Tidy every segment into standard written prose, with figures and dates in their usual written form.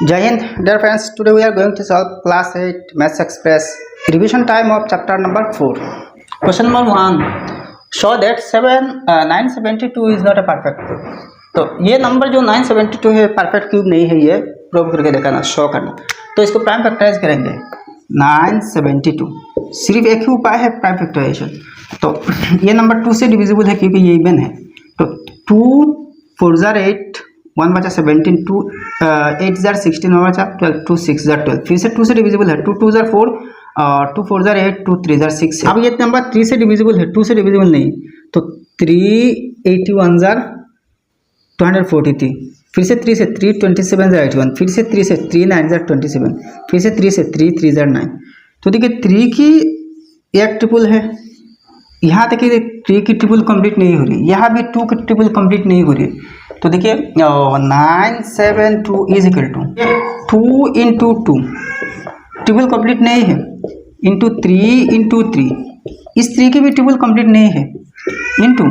Jai Hind, dear friends. Today we are going to solve class 8 Maths Express revision time of chapter number 4. Question number 1. Show that 972 is not a perfect cube. तो ये number जो 972 है perfect cube नहीं है, ये prove करके दिखाना, show करना। तो इसको प्राइम फैक्टराइज करेंगे। 972 सिर्फ एक ही उपाय है प्राइम फैक्टराइजेशन। तो ये नंबर 2 से डिविजिबल है क्योंकि ये इवन है। तो 2 4 जार 8, 1 बचा 17, 2 8 जार 16 और बचा 12, 2 6 जार 12। फिर से 2 से डिविजिबल है। 2 2 जार 4, 2 4 जार 8, 2 3 जार 6। अब ये नंबर 3 से डिविजिबल है, 2 से डिविजिबल नहीं। तो 381 जार 243। फिर से 3 से 3 27 जार 81। फिर से 3 से 3 9 जार 27। फिर से 3 से 3 3 जार 9। तो देखिए 3 की एक ट्रिपल है, यहाँ देखिए 3 की ट्रिपल कंप्लीट नहीं हो रही, यहाँ भी 2 की ट्रिपल कंप्लीट नहीं हो रही। तो देखिए 972 is equal to 2 into 2 triple complete नहीं है, इंटू 3 इंटू 3, इस 3 की भी ट्रिपल कंप्लीट नहीं है, इंटू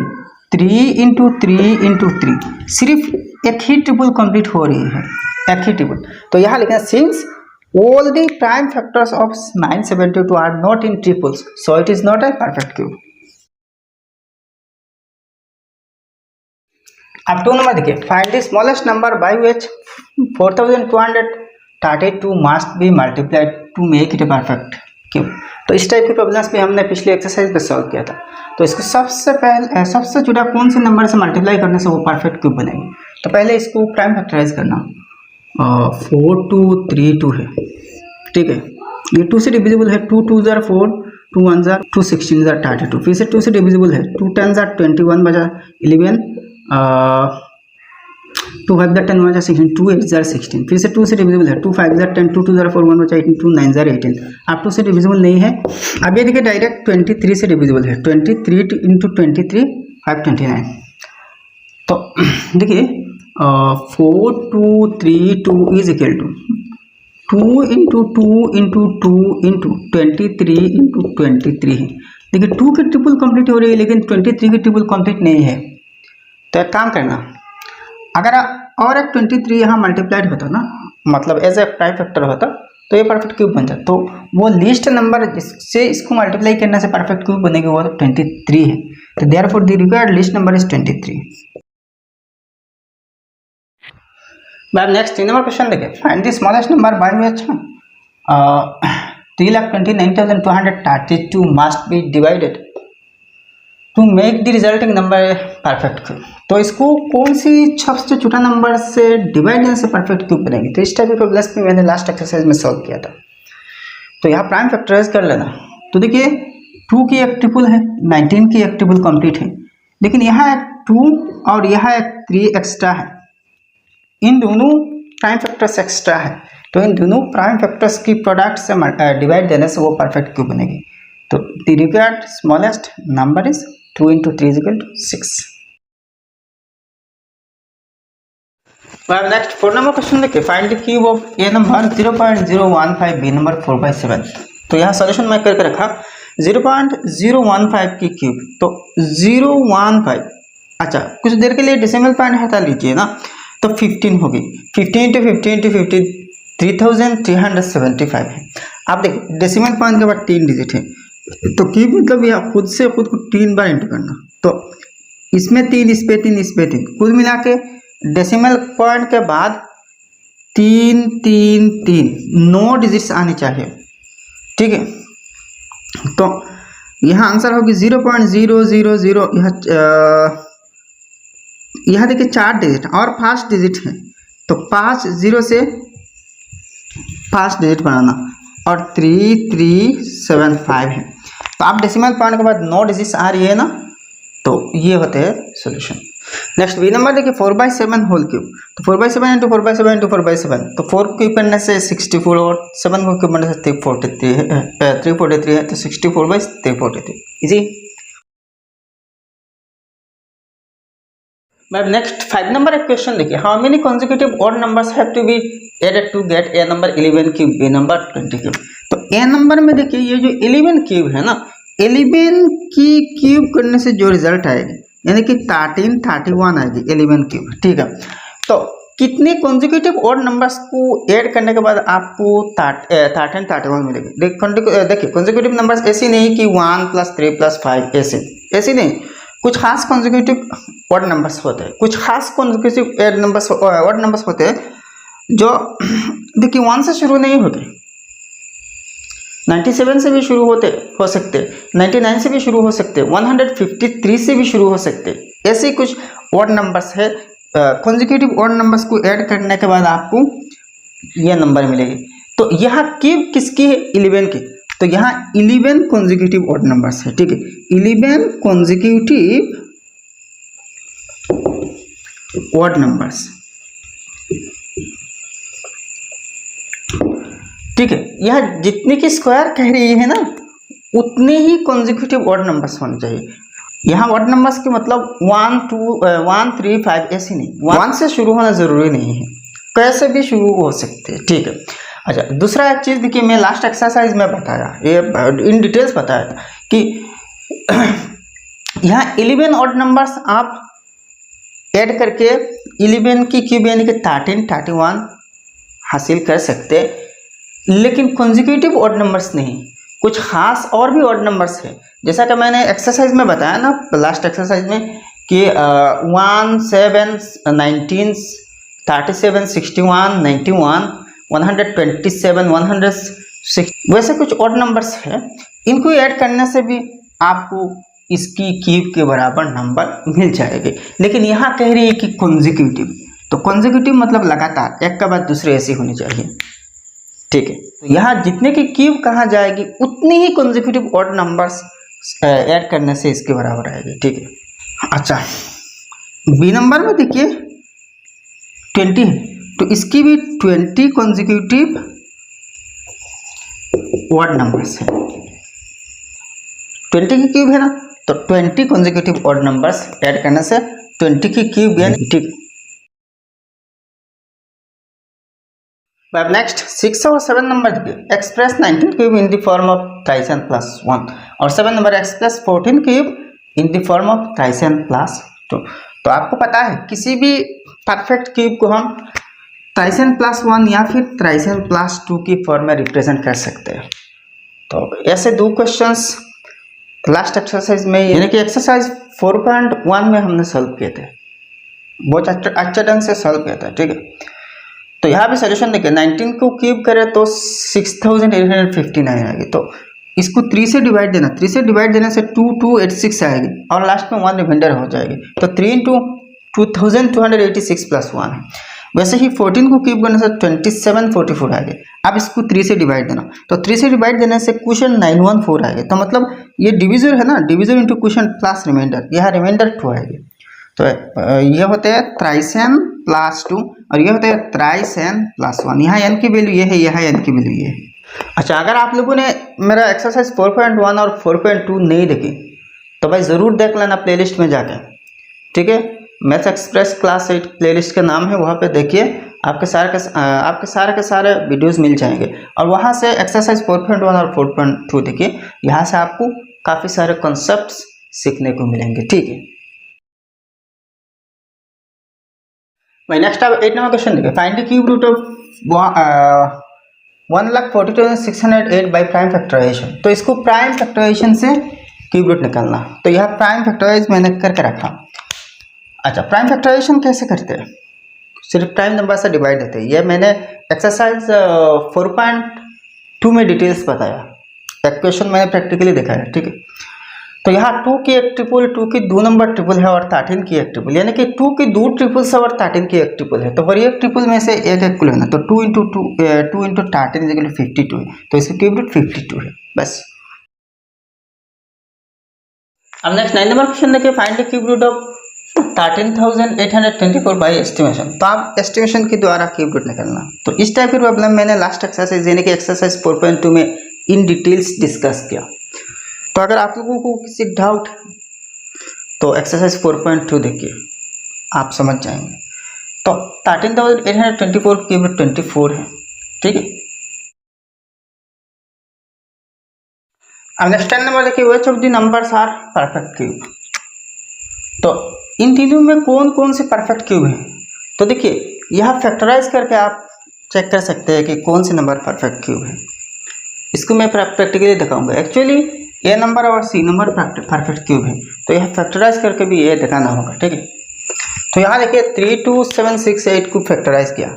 3 इंटू 3 इंटू 3, सिर्फ एक ही ट्रिपल कंप्लीट हो रही है, एक ही ट्रिपल। तो यहाँ लिखना since all the prime factors of 972 are not in triples, so it is not a perfect cube. अब 2 नंबर देखिए, find the smallest number by which 4232 must be multiplied to make it a perfect cube. तो इस type की problems भी हमने पिछले exercise में solve किया था। तो इसको सबसे पहले सबसे छोटा कौन से नंबर से मल्टीप्लाई करने से वो परफेक्ट क्यूब बनेगी। तो पहले इसको प्राइम फैक्टराइज करना। 4232 है, ठीक है। ये 2 से डिविजिबल है। 2 2 जार 4, 2 1 जार 2, 16 जार 32। फिर से 2 से डिविजिबल है। 2 10 जार 21 बजा 11, 2 5 जार 10 बजा 16, 2 8 जार 16। फिर से 2 से डिविजिबल है। 2 5 जार 10, 2 2 जार 4, 1 बचा 18, 2 9 जार 18। अब 2 से डिविजिबल नहीं है। अब ये देखिए डायरेक्ट 23 से डिविजिबल है। 23 इंटू 23 529। तो देखिए 4232 is equal to 2 into 2 into 2 into 23 into 23 है। देखिए 2 की ट्रिपल कंप्लीट हो रही है, लेकिन 23 की ट्रिपल कंप्लीट नहीं है। तो एक काम करना, अगर और एक 23 यहाँ मल्टीप्लाइड होता ना, मतलब एज ए प्राइम फैक्टर होता, तो ये परफेक्ट क्यूब बन जाता। तो वो लिस्ट नंबर जिससे इसको मल्टीप्लाई करने से परफेक्ट क्यूब बनेगी वो 23 है। तो therefore the required least number is 23। अब नेक्स्ट 3 नंबर क्वेश्चन देखिए, find the smallest number by which 3,29,232 must be divided to make the resulting number perfect cube. तो इसको कौन सी सबसे छोटा नंबर से डिवाइड करने से परफेक्ट क्यूब बनेगी। तो इस टाइप की प्रॉब्लम्स भी मैंने लास्ट एक्सरसाइज में सॉल्व किया था। तो यहाँ प्राइम फैक्टराइज कर लेना। तो देखिए 2 की एक ट्रिपल है, 19 की एक ट्रिपल कंप्लीट है, लेकिन यहाँ एक 2 और यहाँ एक 3 एक्स्ट्रा है। इन दोनों प्राइम फैक्टर्स एक्स्ट्रा है, तो इन दोनों प्राइम फैक्टर्स की प्रोडक्ट से डिवाइड देने से वो परफेक्ट क्यूब बनेगी। तो the required smallest number is 2 into 3 is equal to 6। Next 4 number question देखिए, find the cube of a number 0.015 B number 4/7। तो यहाँ सॉल्यूशन मैं करके रखा 0.015 की क्यूब। तो 015, अच्छा कुछ देर के लिए डेसिमल पॉइंट हटा लीजिए ना, तो 15 होगी। 15 इंटू 50 इंटू 50 3375 है। आप देखिए डेसिमल पॉइंट के बाद 3 डिजिट है, तो क्यूब मतलब यह खुद से खुद को 3 बार इंटू करना। तो इसमें 3, इस पे 3, इस पे 3, कुल मिला के डेसिमल पॉइंट के बाद 3 3 3 9 डिजिट्स आनी चाहिए, ठीक है। तो यहाँ आंसर होगी 0.000। यहाँ देखिए 4 डिजिट और 5 डिजिट है, तो 5 0 से 5 डिजिट बनाना और 3375 है। तो आप डेसिमल पॉइंट के बाद 9 डिजिट्स आ रही है ना, तो ये होते हैं सॉल्यूशन। नेक्स्ट बी नंबर देखिए 4/7 होल क्यूब। तो 4/7 इंटू 4/7 इंटू 4/7, तो 4 को क्यूब करने से 64 और 7 को क्यूब करने से 343 है, 343 है। तो 64/343 इजी। नेक्स्ट 5 नंबर एक क्वेश्चन देखिए, how many consecutive odd numbers have to be added to get a number 11 cube, b number 20 cube. तो ए नंबर में देखिए ये जो 11 क्यूब है ना, 11 की क्यूब करने से जो रिजल्ट आएगी, यानी कि 13 31 आएगी 11 क्यूब, ठीक है। तो कितने कॉन्जिक्यूटिव ऑड नंबर्स को ऐड करने के बाद आपको 13 31 मिलेगी। देखिए कॉन्जिक्यूटिव नंबर्स ऐसे नहीं कि 1 + 3 + 5 ऐसे नहीं, कुछ खास कॉन्जिक्यूटिव ऑड नंबर्स होते हैं, कुछ खास कॉन्जिक्यूटिव ऑड नंबर्स होते हैं जो देखिए 1 से शुरू नहीं होते, 97 से भी शुरू हो सकते, 99 से भी शुरू हो सकते, 153 से भी शुरू हो सकते। ऐसे कुछ ऑड नंबर्स है, कॉन्जिक्यूटिव ऑड नंबर्स को ऐड करने के बाद आपको यह नंबर मिलेगी। तो यहाँ क्यूब किसकी है? 11 की। तो यहाँ 11 कॉन्जिक्यूटिव ऑड नंबर्स है, ठीक है, 11 कॉन्जिक्यूटिव ऑड नंबर्स, ठीक है। यह जितने की स्क्वायर कह रही है ना उतने ही कॉन्जिक्यूटिव ऑड नंबर्स होने चाहिए। यहाँ ऑड नंबर्स के मतलब 1 2 1 3 5 ऐसे नहीं, 1 से शुरू होना जरूरी नहीं है, कैसे भी शुरू हो सकते हैं, ठीक है। अच्छा, दूसरा एक चीज़ देखिए, मैं लास्ट एक्सरसाइज में बताया, ये इन डिटेल्स बताया था कि यहाँ 11 ऑड नंबर्स आप ऐड करके 11 की क्यूब यानी कि 13 31 हासिल कर सकते, लेकिन कॉन्जिक्यूटिव ऑड नंबर्स नहीं, कुछ खास और भी ऑड नंबर्स है। जैसा कि मैंने एक्सरसाइज में बताया ना, लास्ट एक्सरसाइज में कि 1 7 19 37 61 91 127 106 वैसे कुछ ऑड नंबर्स है, इनको ऐड करने से भी आपको इसकी क्यूब के बराबर नंबर मिल जाएंगे। लेकिन यहाँ कह रही है कि कॉन्जिक्यूटिव, तो कॉन्जिक्यूटिव मतलब लगातार एक के बाद दूसरे ऐसी होनी चाहिए, ठीक है। तो यहाँ जितने की क्यूब कहाँ जाएगी उतनी ही कॉन्जिक्यूटिव ऑड नंबर्स ऐड करने से इसके बराबर आएगी, ठीक है। अच्छा, बी नंबर में देखिए 20 है, तो इसकी भी 20 कॉन्जिक्यूटिव ऑड नंबर्स है, 20 की क्यूब है ना, तो 20 कॉन्जिक्यूटिव ऑड नंबर्स ऐड करने से 20 की क्यूब यानी, ठीक। नेक्स्ट 6 और 7 नंबर देखिए, express 19 cube in the form of ट्राइसन प्लस 1 और 7 number express 14 cube in the form of ट्राइसन प्लस 2। तो आपको पता है किसी भी परफेक्ट क्यूब को हम ट्राइसन प्लस 1 या फिर ट्राइसन प्लस 2 की फॉर्म में रिप्रेजेंट कर सकते हैं। तो ऐसे दो क्वेश्चंस लास्ट एक्सरसाइज में यानी कि एक्सरसाइज 4.1 में हमने सॉल्व किए थे, बहुत अच्छे ढंग से सॉल्व किया था, ठीक है। तो यहाँ पे सोल्यूशन देखिए, 19 को क्यूब करें तो 6859 आएगी, तो इसको 3 से डिवाइड देना, 3 से डिवाइड देने से 2286 आएगी और लास्ट में 1 रिमाइंडर हो जाएगी, तो 3 × 2286 + 1 है। वैसे ही 14 को क्यूब करने से 2744 आएगी। अब इसको 3 से डिवाइड देना, तो 3 से डिवाइड देने से क्वेश्चन 914 आएगी, तो मतलब ये डिविजर है ना, divisor into quotient plus remainder, यह रिमाइंडर 2 आएगी। तो ये होते हैं ट्राइसन प्लस 2 और ये होते हैं ट्राइसन प्लस 1। यहाँ एन की वैल्यू ये है, यहाँ एन की वैल्यू ये है। अच्छा, अगर आप लोगों ने मेरा एक्सरसाइज 4.1 और 4.2 नहीं देखी तो भाई ज़रूर देख लेना प्लेलिस्ट में जाके, ठीक है। मैथ्स एक्सप्रेस क्लास 8 प्लेलिस्ट का नाम है, वहाँ पे देखिए, आपके सारे के सारे वीडियोस मिल जाएंगे और वहाँ से एक्सरसाइज 4.1 और 4.2 देखिए, यहाँ से आपको काफ़ी सारे कॉन्सेप्ट्स सीखने को मिलेंगे, ठीक है। भाई नेक्स्ट आप 8 नंबर क्वेश्चन देखिए, find the cube root of 1,42,608 by prime factorization. तो इसको प्राइम फैक्टराइजेशन से क्यूब रूट निकालना, तो यह प्राइम फैक्टराइज मैंने करके रखा। अच्छा, प्राइम फैक्टराइजेशन कैसे करते हैं? सिर्फ प्राइम नंबर से डिवाइड देते हैं, यह मैंने एक्सरसाइज 4.2 में डिटेल्स बताया, एक क्वेश्चन मैंने प्रैक्टिकली दिखाया, ठीक है। तो यहाँ 2 की एक ट्रिपल, 2 की 2 नंबर ट्रिपल है और 13 की एक ट्रिपल, यानी कि 2 की 2 ट्रिपल्स और 13 की एक ट्रिपल है, तो हर एक ट्रिपल में से एक एक को लेना, तो 2 × 13 = 52 है, तो इसका क्यूब रूट 52 है, बस। अब नेक्स्ट 9 नंबर क्वेश्चन देखिए, find the cube root of 13,824 by estimation. तो आप एस्टिमेशन के द्वारा क्यूब रूट निकालना। तो इस टाइप की प्रॉब्लम मैंने लास्ट एक्सरसाइज यानी कि एक्सरसाइज 4.2 में इन डिटेल्स डिस्कस किया। तो अगर आप लोगों को किसी डाउट तो एक्सरसाइज 4.2 देखिए, आप समझ जाएंगे। तो 13,824 क्यूब रूट 24 है, ठीक है। अब नेक्स्ट 10 नंबर देखिए, which of the numbers are perfect cube. तो इन तीनों में कौन कौन से परफेक्ट क्यूब है? तो देखिए यह फैक्टराइज करके आप चेक कर सकते हैं कि कौन से नंबर परफेक्ट क्यूब है। इसको मैं प्रैक्टिकली दिखाऊंगा। एक्चुअली ए नंबर और सी नंबर परफेक्ट क्यूब है, तो यह फैक्टराइज करके भी ये दिखाना होगा, ठीक है। तो यहाँ देखिए 3, 2, 7, 6, 8 को फैक्टराइज किया।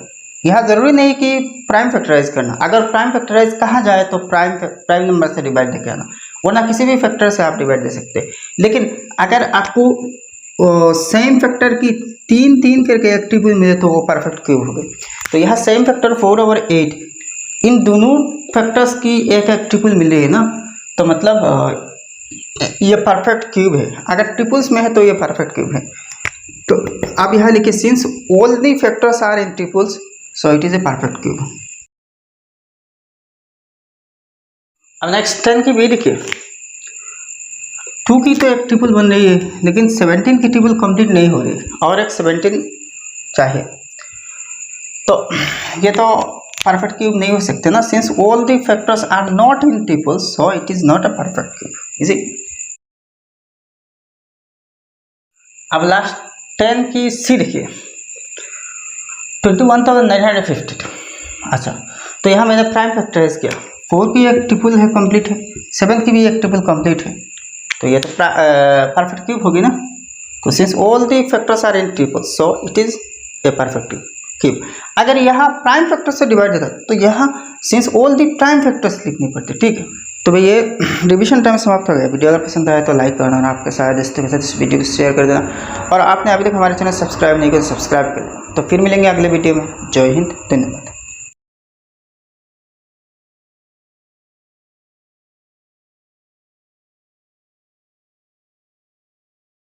यहाँ जरूरी नहीं कि प्राइम फैक्टराइज करना, अगर प्राइम फैक्टराइज कहा जाए तो प्राइम नंबर से डिवाइड देके आना, वरना किसी भी फैक्टर से आप डिवाइड दे सकते हैं। लेकिन अगर आपको सेम फैक्टर की 3 करके एक ट्रिपल मिले तो वो परफेक्ट क्यूब हो गई। तो यहाँ सेम फैक्टर 4/8, इन दोनों फैक्टर्स की एक ट्रिपल मिली है ना, तो मतलब ये परफेक्ट क्यूब है। अगर ट्रिपल्स में है तो ये परफेक्ट क्यूब है। तो आप यहाँ लिखिए since all the factors are in triples so it is a perfect cube. अब नेक्स्ट 10 की भी देखिए, 2 की तो एक ट्रिपल बन रही है, लेकिन 17 की ट्रिपल कंप्लीट नहीं हो रही और एक 17 चाहिए, तो ये तो परफेक्ट क्यूब नहीं हो सकते ना। Since all the factors are not in triples so it is not a perfect cube, is it. अब लास्ट 10 की सी देखिए, 21,952। अच्छा, तो यहाँ मैंने प्राइम फैक्टराइज किया, 4 की एक ट्रिपल है कंप्लीट है, 7 की भी एक ट्रिपल कंप्लीट है, तो ये तो परफेक्ट क्यूब होगी ना। तो since all the factors are in triples so it is a perfect cube. अगर यहाँ प्राइम फैक्टर से डिवाइड देता तो यहाँ since all the prime factors लिखनी पड़ती, ठीक है। तो भाई ये रिविजन टाइम समाप्त हो गया। वीडियो अगर पसंद आया तो लाइक करना और आपके सारे दोस्तों के साथ इस वीडियो को शेयर कर देना, और आपने अभी तक हमारे चैनल सब्सक्राइब नहीं किया तो सब्सक्राइब कर लेना। तो फिर मिलेंगे अगले वीडियो में। जय हिंद, धन्यवाद।